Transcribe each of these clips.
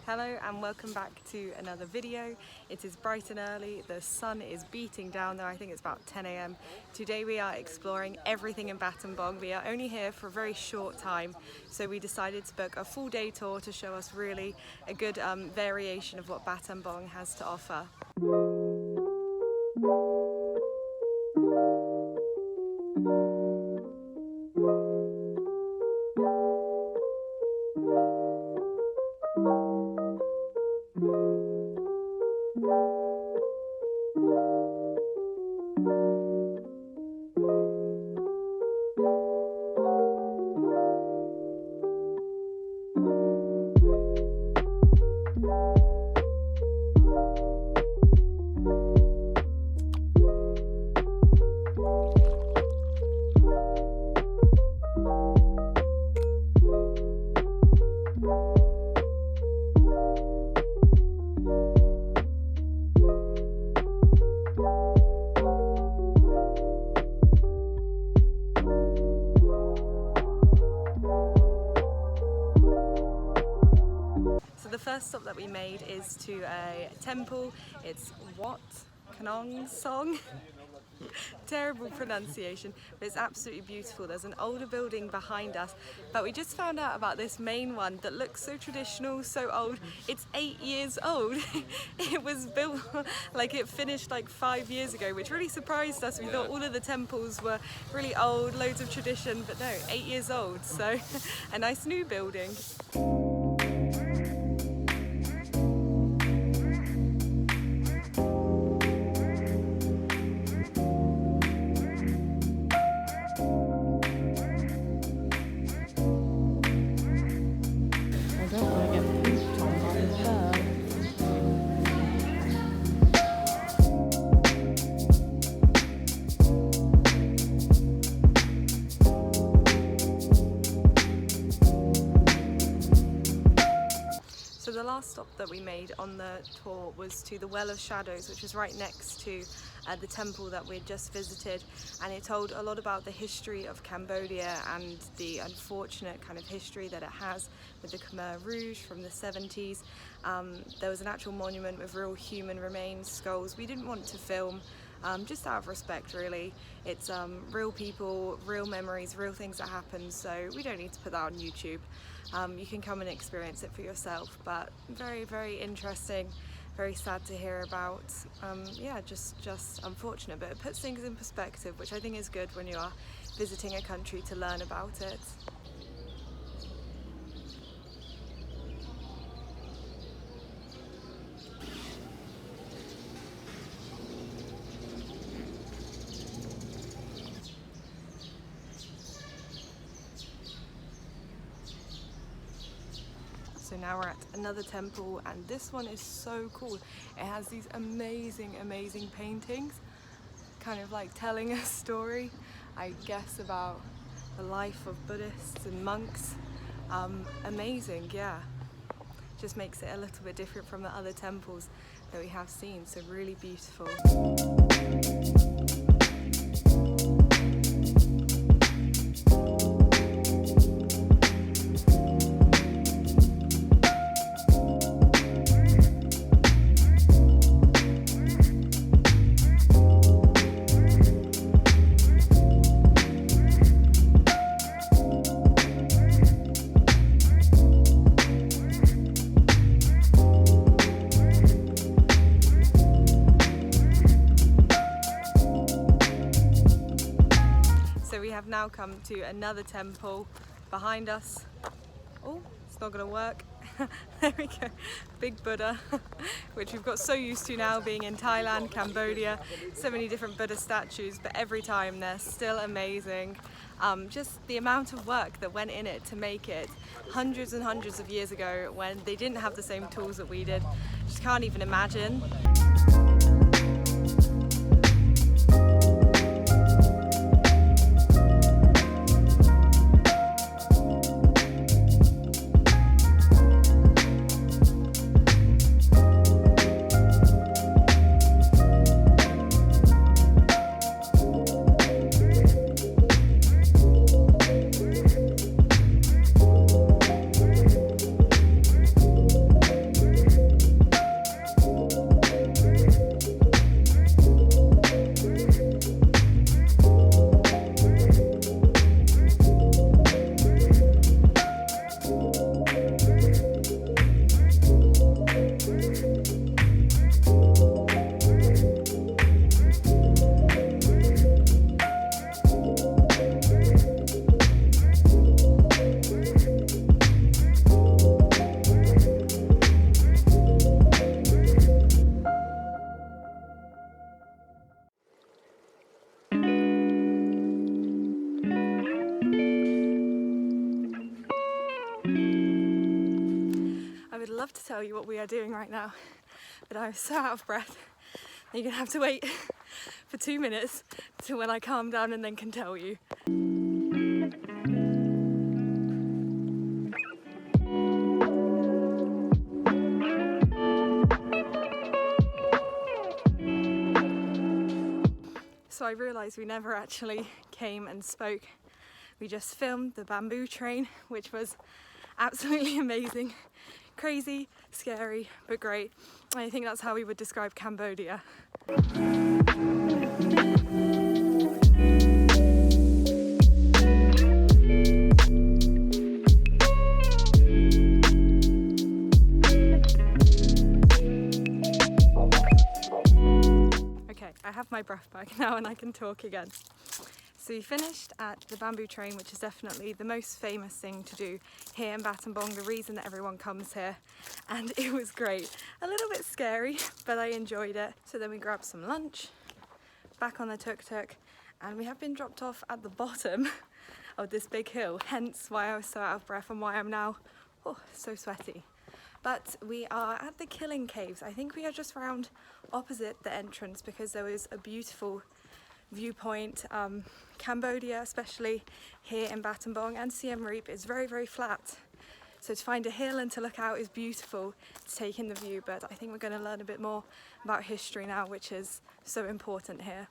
Hello and welcome back to another video. It is bright and early, the sun is beating down there, I think it's about 10 AM. Today we are exploring everything in Battambang. We are only here for a very short time, so we decided to book a full day tour to show us really a good variation of what Battambang has to offer. The first stop that we made is to a temple. It's Wat Kanong Song. Terrible pronunciation, but it's absolutely beautiful. There's an older building behind us, but we just found out about this main one that looks so traditional, so old. It's 8 years old. It was built like it finished like 5 years ago, which really surprised us. We thought all of the temples were really old, loads of tradition, but no, 8 years old. So a nice new building. So the last stop that we made on the tour was to the Well of Shadows, which was right next to the temple that we'd just visited, and it told a lot about the history of Cambodia and the unfortunate kind of history that it has with the Khmer Rouge from the 70s. There was an actual monument with real human remains, skulls. We didn't want to film just out of respect, really. It's real people, real memories, real things that happen, so we don't need to put that on YouTube. You can come and experience it for yourself, but very, very interesting, very sad to hear about. Yeah, just unfortunate, but it puts things in perspective, which I think is good when you are visiting a country to learn about it. So now we're at another temple, and this one is so cool. It has these amazing paintings, kind of like telling a story, I guess, about the life of Buddhists and monks. Amazing, yeah. Just makes it a little bit different from the other temples that we have seen, so really beautiful. We have now come to another temple behind us. Oh, it's not going to work. There we go. Big Buddha, which we've got so used to now being in Thailand, Cambodia. So many different Buddha statues, but every time they're still amazing. Just the amount of work that went in it to make it hundreds and hundreds of years ago when they didn't have the same tools that we did. Just can't even imagine. I would love to tell you what we are doing right now, but I'm so out of breath that you're gonna have to wait for 2 minutes till when I calm down and then can tell you. So I realised we never actually came and spoke. We just filmed the bamboo train, which was absolutely amazing. Crazy, scary, but great. I think that's how we would describe Cambodia. Okay, I have my breath back now and I can talk again. So we finished at the bamboo train, which is definitely the most famous thing to do here in Battambang, the reason that everyone comes here, and it was great. A little bit scary, but I enjoyed it. So then we grabbed some lunch, back on the tuk-tuk, and we have been dropped off at the bottom of this big hill, hence why I was so out of breath and why I'm now so sweaty. But we are at the Killing Caves. I think we are just round opposite the entrance because there was a beautiful viewpoint. Cambodia, especially here in Battambang and Siem Reap, is very, very flat. So to find a hill and to look out is beautiful to take in the view, but I think we're going to learn a bit more about history now, which is so important here.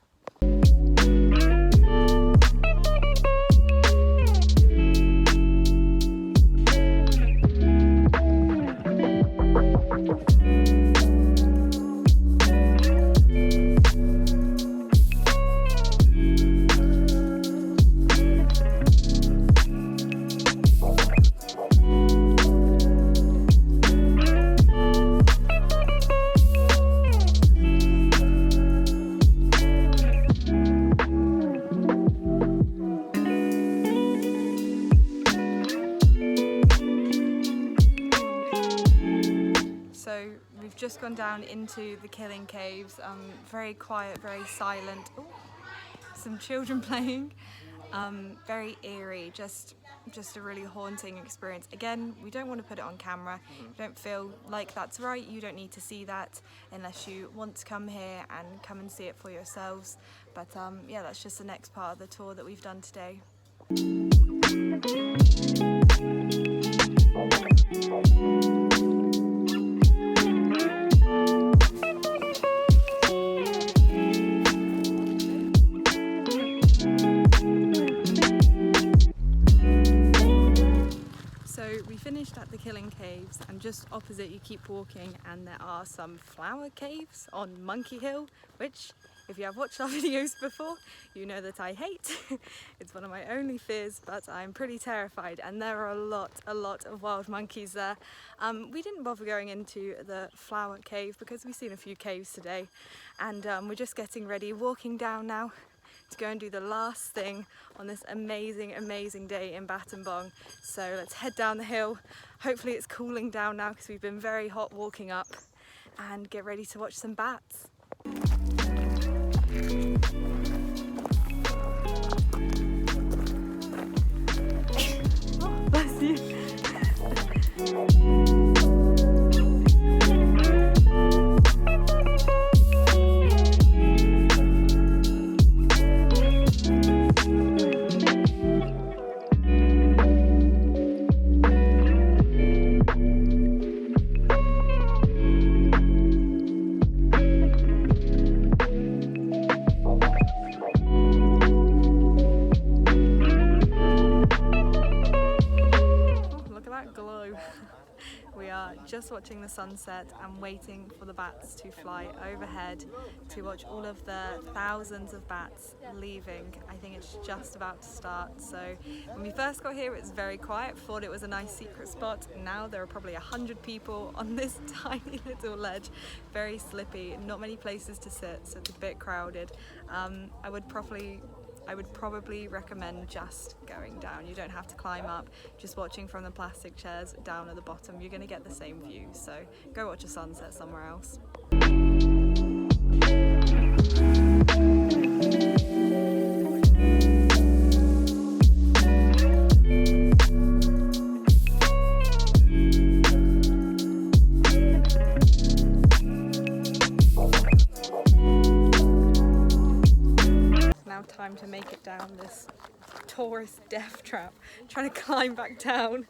So we've just gone down into the Killing Caves, very quiet, very silent. Ooh, some children playing, very eerie, just a really haunting experience. Again, we don't want to put it on camera. Don't feel like that's right. You don't need to see that unless you want to come here and come and see it for yourselves. But yeah, that's just the next part of the tour that we've done today. So we finished at the Killing Caves, and just opposite you keep walking and there are some flower caves on Monkey Hill, which if you have watched our videos before, you know that I hate. It's one of my only fears, but I'm pretty terrified, and there are a lot of wild monkeys there. We didn't bother going into the flower cave because we've seen a few caves today, and we're just getting ready, walking down now to go and do the last thing on this amazing day in Battambang. So let's head down the hill. Hopefully it's cooling down now because we've been very hot walking up, and get ready to watch some bats. Oh, bless you. We are just watching the sunset and waiting for the bats to fly overhead to watch all of the thousands of bats leaving. I think it's just about to start. So when we first got here, it was very quiet, thought it was a nice secret spot. Now there are probably 100 people on this tiny little ledge, very slippy, not many places to sit, so it's a bit crowded. I would probably recommend just going down. You don't have to climb up, just watching from the plastic chairs down at the bottom. You're going to get the same view, so go watch a sunset somewhere else. forest death trap, trying to climb back down.